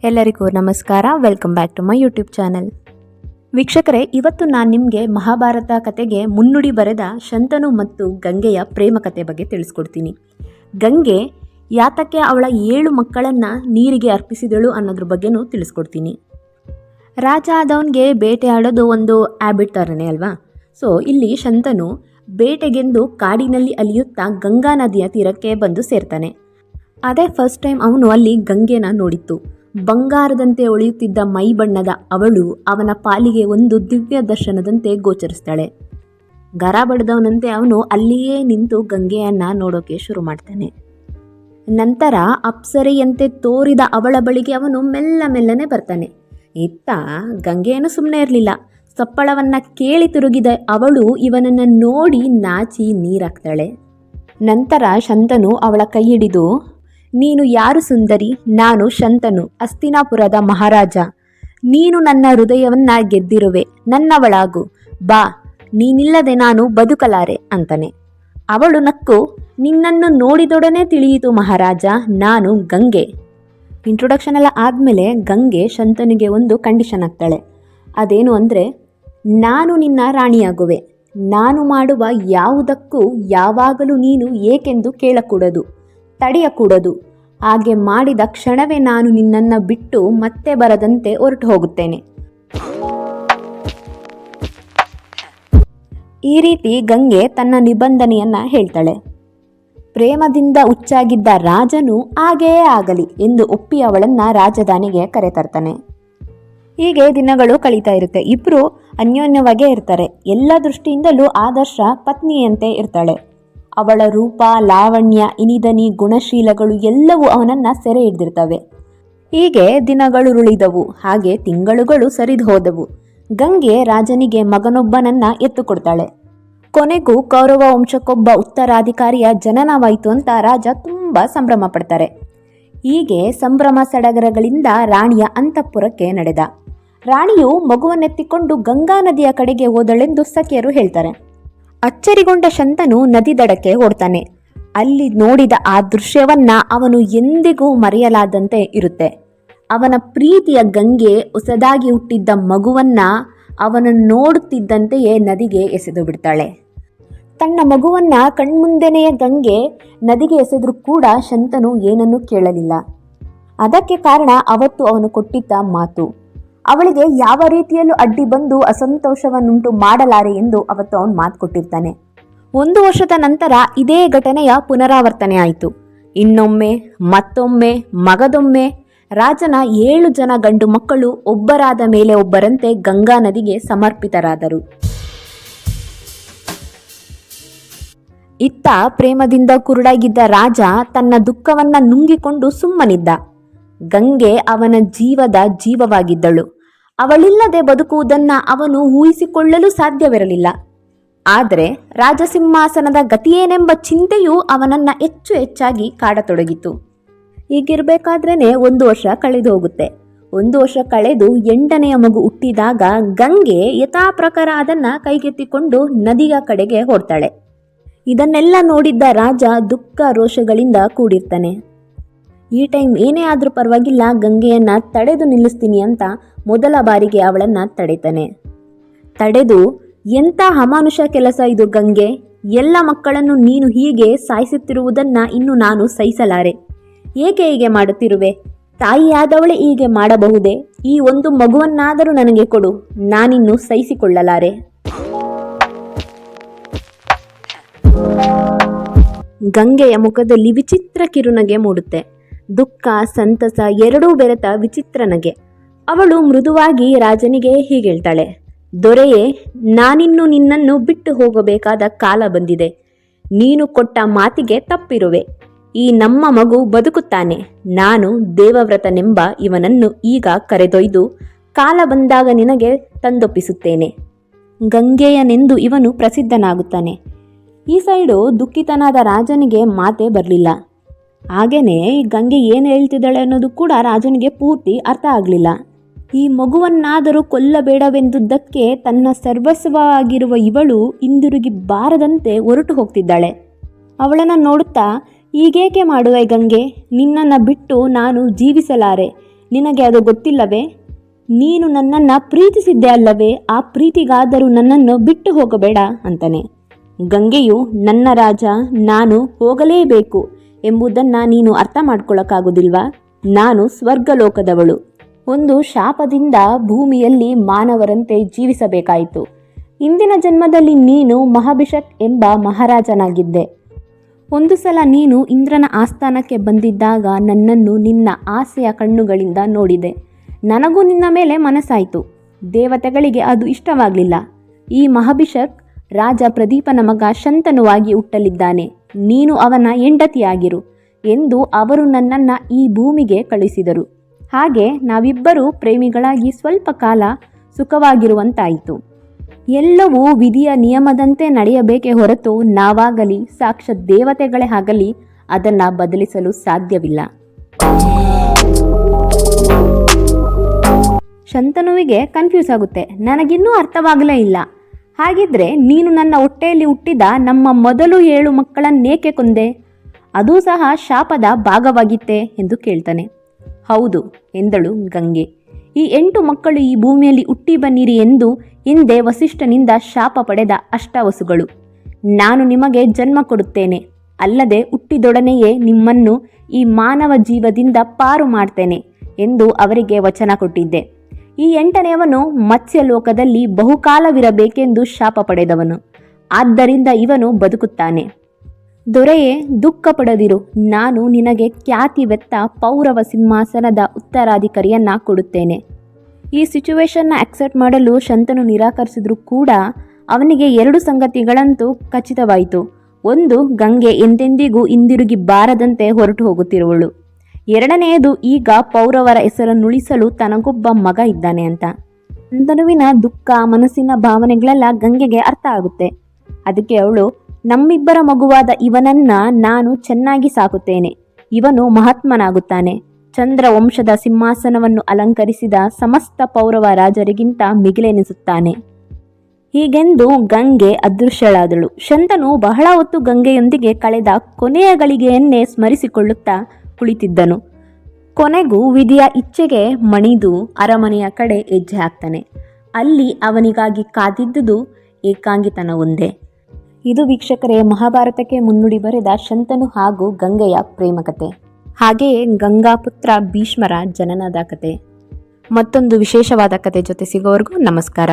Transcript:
ಎಲ್ಲರಿಗೂ ನಮಸ್ಕಾರ. Welcome back to my YouTube channel. ವೀಕ್ಷಕರೇ, ಇವತ್ತು ನಾನು ನಿಮಗೆ ಮಹಾಭಾರತ ಕಥೆಗೆ ಮುನ್ನುಡಿ ಬರೆದ ಶಂತನು ಮತ್ತು ಗಂಗೆಯ ಪ್ರೇಮ ಕಥೆ ಬಗ್ಗೆ ತಿಳಿಸ್ಕೊಡ್ತೀನಿ. ಗಂಗೆ ಯಾತಕ್ಕೆ ಅವಳ 7 ಮಕ್ಕಳನ್ನು ನೀರಿಗೆ ಅರ್ಪಿಸಿದಳು ಅನ್ನೋದ್ರ ಬಗ್ಗೆನೂ ತಿಳಿಸ್ಕೊಡ್ತೀನಿ. ರಾಜ ಆದವನಿಗೆ ಬೇಟೆ ಆಡೋದು ಒಂದು ಹ್ಯಾಬಿಟ್ ಥರನೇ ಅಲ್ವಾ. ಸೊ ಇಲ್ಲಿ ಶಂತನು ಬೇಟೆಗೆಂದು ಕಾಡಿನಲ್ಲಿ ಅಲಿಯುತ್ತಾ ಗಂಗಾ ನದಿಯ ತೀರಕ್ಕೆ ಬಂದು ಸೇರ್ತಾನೆ. ಅದೇ ಫಸ್ಟ್ ಟೈಮ್ ಅವನು ಅಲ್ಲಿ ಗಂಗೆನ ನೋಡಿತ್ತು. ಬಂಗಾರದಂತೆ ಒಳೆಯುತ್ತಿದ್ದ ಮೈ ಬಣ್ಣದ ಅವಳು ಅವನ ಪಾಲಿಗೆ ಒಂದು ದಿವ್ಯ ದರ್ಶನದಂತೆ ಗೋಚರಿಸ್ತಾಳೆ. ಗರ ಬಡ್ದವನಂತೆ ಅವನು ಅಲ್ಲಿಯೇ ನಿಂತು ಗಂಗೆಯನ್ನು ನೋಡೋಕೆ ಶುರು ಮಾಡ್ತಾನೆ. ನಂತರ ಅಪ್ಸರೆಯಂತೆ ತೋರಿದ ಅವಳ ಬಳಿಗೆ ಅವನು ಮೆಲ್ಲನೆ ಬರ್ತಾನೆ. ಇತ್ತ ಗಂಗೆಯನ್ನು ಸುಮ್ಮನೆ ಇರಲಿಲ್ಲ. ಸಪ್ಪಳವನ್ನು ಕೇಳಿ ತಿರುಗಿದ ಅವಳು ಇವನನ್ನು ನೋಡಿ ನಾಚಿ ನೀರಾಕ್ತಾಳೆ. ನಂತರ ಶಂತನು ಅವಳ ಕೈ ಹಿಡಿದು, ನೀನು ಯಾರು ಸುಂದರಿ? ನಾನು ಶಂತನು, ಹಸ್ತಿನಾಪುರದ ಮಹಾರಾಜ. ನೀನು ನನ್ನ ಹೃದಯವನ್ನು ಗೆದ್ದಿರುವೆ, ನನ್ನವಳಾಗು, ಬಾ, ನೀನಿಲ್ಲದೆ ನಾನು ಬದುಕಲಾರೆ ಅಂತಾನೆ. ಅವಳು ನಕ್ಕು, ನಿನ್ನನ್ನು ನೋಡಿದೊಡನೆ ತಿಳಿಯಿತು ಮಹಾರಾಜ, ನಾನು ಗಂಗೆ. ಇಂಟ್ರೊಡಕ್ಷನ್ ಎಲ್ಲ ಆದಮೇಲೆ ಗಂಗೆ ಶಂತನಿಗೆ ಒಂದು ಕಂಡೀಷನ್ ಹಾಕ್ತಾಳೆ. ಅದೇನು ಅಂದರೆ, ನಾನು ನಿನ್ನ ರಾಣಿಯಾಗುವೆ. ನಾನು ಮಾಡುವ ಯಾವುದಕ್ಕೂ ಯಾವಾಗಲೂ ನೀನು ಏಕೆಂದು ಕೇಳಕೂಡದು, ತಡೆಯಕೂಡದು. ಹಾಗೆ ಮಾಡಿದ ಕ್ಷಣವೇ ನಾನು ನಿನ್ನನ್ನು ಬಿಟ್ಟು ಮತ್ತೆ ಬರದಂತೆ ಹೊರಟು ಹೋಗುತ್ತೇನೆ. ಈ ರೀತಿ ಗಂಗೆ ತನ್ನ ನಿಬಂಧನೆಯನ್ನ ಹೇಳ್ತಾಳೆ. ಪ್ರೇಮದಿಂದ ಹುಚ್ಚಾಗಿದ್ದ ರಾಜನು ಹಾಗೇ ಆಗಲಿ ಎಂದು ಒಪ್ಪಿ ಅವಳನ್ನು ರಾಜಧಾನಿಗೆ ಕರೆತರ್ತಾನೆ. ಹೀಗೆ ದಿನಗಳು ಕಳೀತಾ ಇರುತ್ತೆ. ಇಬ್ಬರು ಅನ್ಯೋನ್ಯವಾಗೇ ಇರ್ತಾರೆ. ಎಲ್ಲ ದೃಷ್ಟಿಯಿಂದಲೂ ಆದರ್ಶ ಪತ್ನಿಯಂತೆ ಇರ್ತಾಳೆ. ಅವಳ ರೂಪ, ಲಾವಣ್ಯ, ಇನಿದನಿ, ಗುಣಶೀಲಗಳು ಎಲ್ಲವೂ ಅವನನ್ನು ಸೆರೆ ಹಿಡಿದಿರ್ತವೆ. ಹೀಗೆ ದಿನಗಳು ಉರುಳಿದವು. ಹಾಗೆ ತಿಂಗಳುಗಳು ಸರಿದು ಹೋದವು. ಗಂಗೆ ರಾಜನಿಗೆ ಮಗನೊಬ್ಬನನ್ನ ಎತ್ತುಕೊಡ್ತಾಳೆ. ಕೊನೆಗೂ ಕೌರವ ವಂಶಕ್ಕೊಬ್ಬ ಉತ್ತರಾಧಿಕಾರಿಯ ಜನನವಾಯಿತು ಅಂತ ರಾಜ ತುಂಬ ಸಂಭ್ರಮ ಪಡ್ತಾರೆ. ಹೀಗೆ ಸಂಭ್ರಮ ಸಡಗರಗಳಿಂದ ರಾಣಿಯ ಅಂತಃಪುರಕ್ಕೆ ನಡೆದ. ರಾಣಿಯು ಮಗುವನ್ನೆತ್ತಿಕೊಂಡು ಗಂಗಾ ನದಿಯ ಕಡೆಗೆ ಹೋದಳೆಂದು ಸಖಿಯರು ಹೇಳ್ತಾರೆ. ಅಚ್ಚರಿಗೊಂಡ ಶಂತನು ನದಿ ದಡಕ್ಕೆ ಓಡ್ತಾನೆ. ಅಲ್ಲಿ ನೋಡಿದ ಆ ದೃಶ್ಯವನ್ನ ಅವನು ಎಂದಿಗೂ ಮರೆಯಲಾದಂತೆ ಇರುತ್ತೆ. ಅವನ ಪ್ರೀತಿಯ ಗಂಗೆ ಹೊಸದಾಗಿ ಹುಟ್ಟಿದ್ದ ಮಗುವನ್ನ ಅವನನ್ನು ನೋಡುತ್ತಿದ್ದಂತೆಯೇ ನದಿಗೆ ಎಸೆದು ಬಿಡ್ತಾಳೆ. ತನ್ನ ಮಗುವನ್ನ ಕಣ್ಮುಂದೆನೆಯ ಗಂಗೆ ನದಿಗೆ ಎಸೆದ್ರೂ ಕೂಡ ಶಂತನು ಏನನ್ನೂ ಕೇಳಲಿಲ್ಲ. ಅದಕ್ಕೆ ಕಾರಣ ಅವತ್ತು ಅವನು ಕೊಟ್ಟಿದ್ದ ಮಾತು. ಅವಳಿಗೆ ಯಾವ ರೀತಿಯಲ್ಲೂ ಅಡ್ಡಿ ಬಂದು ಅಸಂತೋಷವನ್ನುಂಟು ಮಾಡಲಾರೆ ಎಂದು ಅವತ್ತು ಅವನು ಮಾತು ಕೊಟ್ಟಿರ್ತಾನೆ. 1 ವರ್ಷದ ನಂತರ ಇದೇ ಘಟನೆಯ ಪುನರಾವರ್ತನೆ ಆಯಿತು. ಇನ್ನೊಮ್ಮೆ, ಮತ್ತೊಮ್ಮೆ, ಮಗದೊಮ್ಮೆ ರಾಜನ 7 ಜನ ಗಂಡು ಮಕ್ಕಳು ಒಬ್ಬರಾದ ಮೇಲೆ ಒಬ್ಬರಂತೆ ಗಂಗಾ ನದಿಗೆ ಸಮರ್ಪಿತರಾದರು. ಇತ್ತ ಪ್ರೇಮದಿಂದ ಕುರುಡಾಗಿದ್ದ ರಾಜ ತನ್ನ ದುಃಖವನ್ನ ನುಂಗಿಕೊಂಡು ಸುಮ್ಮನಿದ್ದ. ಗಂಗೆ ಅವನ ಜೀವದ ಜೀವವಾಗಿದ್ದಳು. ಅವಳಿಲ್ಲದೆ ಬದುಕುವುದನ್ನ ಅವನು ಊಹಿಸಿಕೊಳ್ಳಲು ಸಾಧ್ಯವಿರಲಿಲ್ಲ. ಆದರೆ ರಾಜಸಿಂಹಾಸನದ ಗತಿಯೇನೆಂಬ ಚಿಂತೆಯು ಅವನನ್ನ ಹೆಚ್ಚಾಗಿ ಕಾಡತೊಡಗಿತು. ಹೀಗಿರಬೇಕಾದ್ರೇನೆ 1 ವರ್ಷ ಕಳೆದು ಹೋಗುತ್ತೆ. 1 ವರ್ಷ ಕಳೆದು 8ನೆಯ ಮಗು ಹುಟ್ಟಿದಾಗ ಗಂಗೆ ಯಥಾ ಪ್ರಕಾರ ಅದನ್ನ ಕೈಗೆತ್ತಿಕೊಂಡು ನದಿಯ ಕಡೆಗೆ ಹೊರಡ್ತಾಳೆ. ಇದನ್ನೆಲ್ಲ ನೋಡಿದ್ದ ರಾಜ ದುಃಖ ರೋಷಗಳಿಂದ ಕೂಡಿರ್ತಾನೆ. ಈ ಟೈಮ್ ಏನೇ ಆದರೂ ಪರವಾಗಿಲ್ಲ, ಗಂಗೆಯನ್ನ ತಡೆದು ನಿಲ್ಲಿಸ್ತೀನಿ ಅಂತ ಮೊದಲ ಬಾರಿಗೆ ಅವಳನ್ನು ತಡೆತಾನೆ. ತಡೆದು, ಎಂಥ ಅಮಾನುಷ ಕೆಲಸ ಇದು ಗಂಗೆ, ಎಲ್ಲ ಮಕ್ಕಳನ್ನು ನೀನು ಹೀಗೆ ಸಾಯಿಸುತ್ತಿರುವುದನ್ನ ಇನ್ನು ನಾನು ಸಹಿಸಲಾರೆ. ಏಕೆ ಹೀಗೆ ಮಾಡುತ್ತಿರುವೆ? ತಾಯಿಯಾದವಳೇ ಹೀಗೆ ಮಾಡಬಹುದೇ? ಈ ಒಂದು ಮಗುವನ್ನಾದರೂ ನನಗೆ ಕೊಡು, ನಾನಿನ್ನು ಸಹಿಸಿಕೊಳ್ಳಲಾರೆ. ಗಂಗೆಯ ಮುಖದಲ್ಲಿ ವಿಚಿತ್ರ ಕಿರುನಗೆ ಮೂಡುತ್ತೆ. ದುಃಖ, ಸಂತಸ ಎರಡೂ ಬೆರೆತ ವಿಚಿತ್ರ ನಗೆ. ಅವಳು ಮೃದುವಾಗಿ ರಾಜನಿಗೆ ಹೀಗೇಳ್ತಾಳೆ. ದೊರೆಯೇ, ನಾನಿನ್ನು ನಿನ್ನನ್ನು ಬಿಟ್ಟು ಹೋಗಬೇಕಾದ ಕಾಲ ಬಂದಿದೆ. ನೀನು ಕೊಟ್ಟ ಮಾತಿಗೆ ತಪ್ಪಿರುವೆ. ಈ ನಮ್ಮ ಮಗು ಬದುಕುತ್ತಾನೆ. ನಾನು ದೇವವ್ರತನೆಂಬ ಇವನನ್ನು ಈಗ ಕರೆದೊಯ್ದು ಕಾಲ ಬಂದಾಗ ನಿನಗೆ ತಂದೊಪ್ಪಿಸುತ್ತೇನೆ. ಗಂಗೆಯನೆಂದು ಇವನು ಪ್ರಸಿದ್ಧನಾಗುತ್ತಾನೆ. ಈ ಸೈಡು ದುಃಖಿತನಾದ ರಾಜನಿಗೆ ಮಾತೇ ಬರಲಿಲ್ಲ. ಹಾಗೇನೆ ಈ ಗಂಗೆ ಏನು ಹೇಳ್ತಿದ್ದಾಳೆ ಅನ್ನೋದು ಕೂಡ ರಾಜನಿಗೆ ಪೂರ್ತಿ ಅರ್ಥ ಆಗಲಿಲ್ಲ. ಈ ಮಗುವನ್ನಾದರೂ ಕೊಲ್ಲಬೇಡವೆಂದುದಕ್ಕೆ ತನ್ನ ಸರ್ವಸ್ವವಾಗಿರುವ ಇವಳು ಹಿಂದಿರುಗಿ ಬಾರದಂತೆ ಹೊರಟು ಹೋಗ್ತಿದ್ದಾಳೆ. ಅವಳನ್ನು ನೋಡುತ್ತಾ, ಹೀಗೇಕೆ ಮಾಡುವೆ ಗಂಗೆ? ನಿನ್ನನ್ನು ಬಿಟ್ಟು ನಾನು ಜೀವಿಸಲಾರೆ. ನಿನಗೆ ಅದು ಗೊತ್ತಿಲ್ಲವೇ? ನೀನು ನನ್ನನ್ನು ಪ್ರೀತಿಸಿದ್ದೆ ಅಲ್ಲವೇ? ಆ ಪ್ರೀತಿಗಾದರೂ ನನ್ನನ್ನು ಬಿಟ್ಟು ಹೋಗಬೇಡ ಅಂತಾನೆ. ಗಂಗೆಯು, ನನ್ನ ರಾಜ, ನಾನು ಹೋಗಲೇಬೇಕು ಎಂಬುದನ್ನು ನೀನು ಅರ್ಥ ಮಾಡ್ಕೊಳ್ಳೋಕ್ಕಾಗೋದಿಲ್ವಾ? ನಾನು ಸ್ವರ್ಗಲೋಕದವಳು. ಒಂದು ಶಾಪದಿಂದ ಭೂಮಿಯಲ್ಲಿ ಮಾನವರಂತೆ ಜೀವಿಸಬೇಕಾಯಿತು. ಇಂದಿನ ಜನ್ಮದಲ್ಲಿ ನೀನು ಮಹಾಭಿಷಕ್ ಎಂಬ ಮಹಾರಾಜನಾಗಿದ್ದೆ. ಒಂದು ಸಲ ನೀನು ಇಂದ್ರನ ಆಸ್ಥಾನಕ್ಕೆ ಬಂದಿದ್ದಾಗ ನನ್ನನ್ನು ನಿನ್ನ ಆಸೆಯ ಕಣ್ಣುಗಳಿಂದ ನೋಡಿದೆ. ನನಗೂ ನಿನ್ನ ಮೇಲೆ ಮನಸ್ಸಾಯಿತು. ದೇವತೆಗಳಿಗೆ ಅದು ಇಷ್ಟವಾಗಲಿಲ್ಲ. ಈ ಮಹಾಭಿಷಕ್ ರಾಜ ಪ್ರದೀಪನ ಮಗ ಶಂತನುವಾಗಿ ಹುಟ್ಟಲಿದ್ದಾನೆ. ನೀನು ಅವನ ಹೆಂಡತಿಯಾಗಿರು ಎಂದು ಅವರು ನನ್ನನ್ನು ಈ ಭೂಮಿಗೆ ಕಳುಹಿಸಿದರು. ಹಾಗೆ ನಾವಿಬ್ಬರೂ ಪ್ರೇಮಿಗಳಾಗಿ ಸ್ವಲ್ಪ ಕಾಲ ಸುಖವಾಗಿರುವಂತಾಯಿತು. ಎಲ್ಲವೂ ವಿಧಿಯ ನಿಯಮದಂತೆ ನಡೆಯಬೇಕೇ ಹೊರತು ನಾವಾಗಲಿ ಸಾಕ್ಷಾತ್ ದೇವತೆಗಳೇ ಆಗಲಿ ಅದನ್ನು ಬದಲಿಸಲು ಸಾಧ್ಯವಿಲ್ಲ. ಶಂತನುವಿಗೆ ಕನ್ಫ್ಯೂಸ್ ಆಗುತ್ತೆ. ನನಗಿನ್ನೂ ಅರ್ಥವಾಗಲೇ ಇಲ್ಲ. ಹಾಗಿದ್ರೆ ನೀನು ನನ್ನ ಹೊಟ್ಟೆಯಲ್ಲಿ ಹುಟ್ಟಿದ ನಮ್ಮ ಮೊದಲು 7 ಮಕ್ಕಳನ್ನೇಕೆ ಕೊಂದೆ? ಅದೂ ಸಹ ಶಾಪದ ಭಾಗವಾಗಿತ್ತೆ ಎಂದು ಕೇಳ್ತಾನೆ. ಹೌದು ಎಂದಳು ಗಂಗೆ. ಈ 8 ಮಕ್ಕಳು ಈ ಭೂಮಿಯಲ್ಲಿ ಹುಟ್ಟಿ ಬನ್ನಿರಿ ಎಂದು ಹಿಂದೆ ವಸಿಷ್ಠನಿಂದ ಶಾಪ ಪಡೆದ ಅಷ್ಟವಸುಗಳು. ನಾನು ನಿಮಗೆ ಜನ್ಮ ಕೊಡುತ್ತೇನೆ, ಅಲ್ಲದೆ ಹುಟ್ಟಿದೊಡನೆಯೇ ನಿಮ್ಮನ್ನು ಈ ಮಾನವ ಜೀವದಿಂದ ಪಾರು ಮಾಡ್ತೇನೆ ಎಂದು ಅವರಿಗೆ ವಚನ ಕೊಟ್ಟಿದ್ದೆ. ಈ 8ನೇಯವನು ಮತ್ಸ್ಯಲೋಕದಲ್ಲಿ ಬಹುಕಾಲವಿರಬೇಕೆಂದು ಶಾಪ ಪಡೆದವನು. ಆದ್ದರಿಂದ ಇವನು ಬದುಕುತ್ತಾನೆ. ದೊರೆಯೇ, ದುಃಖ ಪಡದಿರು. ನಾನು ನಿನಗೆ ಖ್ಯಾತಿವೆತ್ತ ಪೌರವ ಸಿಂಹಾಸನದ ಉತ್ತರಾಧಿಕಾರಿಯನ್ನು ಕೊಡುತ್ತೇನೆ. ಈ ಸಿಚುವೇಶನ್ನ ಅಕ್ಸೆಪ್ಟ್ ಮಾಡಲು ಶಂತನು ನಿರಾಕರಿಸಿದ್ರೂ ಕೂಡ ಅವನಿಗೆ 2 ಸಂಗತಿಗಳಂತೂ ಖಚಿತವಾಯಿತು. ಒಂದು, ಗಂಗೆ ಎಂದೆಂದಿಗೂ ಹಿಂದಿರುಗಿ ಬಾರದಂತೆ ಹೊರಟು ಹೋಗುತ್ತಿರುವಳು. 2ನೇದು, ಈಗ ಪೌರವರ ಹೆಸರನ್ನುಳಿಸಲು ತನಗೊಬ್ಬ ಮಗ ಇದ್ದಾನೆ ಅಂತ. ಶಂತನುವಿನ ದುಃಖ, ಮನಸ್ಸಿನ ಭಾವನೆಗಳೆಲ್ಲ ಗಂಗೆಗೆ ಅರ್ಥ ಆಗುತ್ತೆ. ಅದಕ್ಕೆ ಅವಳು, ನಮ್ಮಿಬ್ಬರ ಮಗುವಾದ ಇವನನ್ನ ನಾನು ಚೆನ್ನಾಗಿ ಸಾಕುತ್ತೇನೆ. ಇವನು ಮಹಾತ್ಮನಾಗುತ್ತಾನೆ. ಚಂದ್ರ ವಂಶದ ಸಿಂಹಾಸನವನ್ನು ಅಲಂಕರಿಸಿದ ಸಮಸ್ತ ಪೌರವ ರಾಜರಿಗಿಂತ ಮಿಗಿಲೆನಿಸುತ್ತಾನೆ. ಹೀಗೆಂದು ಗಂಗೆ ಅದೃಶ್ಯಳಾದಳು. ಶಂತನು ಬಹಳ ಹೊತ್ತು ಗಂಗೆಯೊಂದಿಗೆ ಕಳೆದ ಕೊನೆಯ ಗಳಿಗೆಯನ್ನೇ ಸ್ಮರಿಸಿಕೊಳ್ಳುತ್ತಾ ಕುಳಿತಿದ್ದನು. ಕೊನೆಗೂ ವಿಧಿಯ ಇಚ್ಛೆಗೆ ಮಣಿದು ಅರಮನೆಯ ಕಡೆ ಹೆಜ್ಜೆ ಹಾಕ್ತಾನೆ. ಅಲ್ಲಿ ಅವನಿಗಾಗಿ ಕಾದಿದ್ದುದು ಏಕಾಂಗಿತನ ಒಂದೇ. ಇದು ವೀಕ್ಷಕರೇ ಮಹಾಭಾರತಕ್ಕೆ ಮುನ್ನುಡಿ ಬರೆದ ಶಂತನು ಹಾಗೂ ಗಂಗೆಯ ಪ್ರೇಮಕತೆ. ಹಾಗೆಯೇ ಗಂಗಾಪುತ್ರ ಭೀಷ್ಮರ ಜನನದ ಕತೆ. ಮತ್ತೊಂದು ವಿಶೇಷವಾದ ಕತೆ ಜೊತೆ ಸಿಗೋವರೆಗೂ ನಮಸ್ಕಾರ.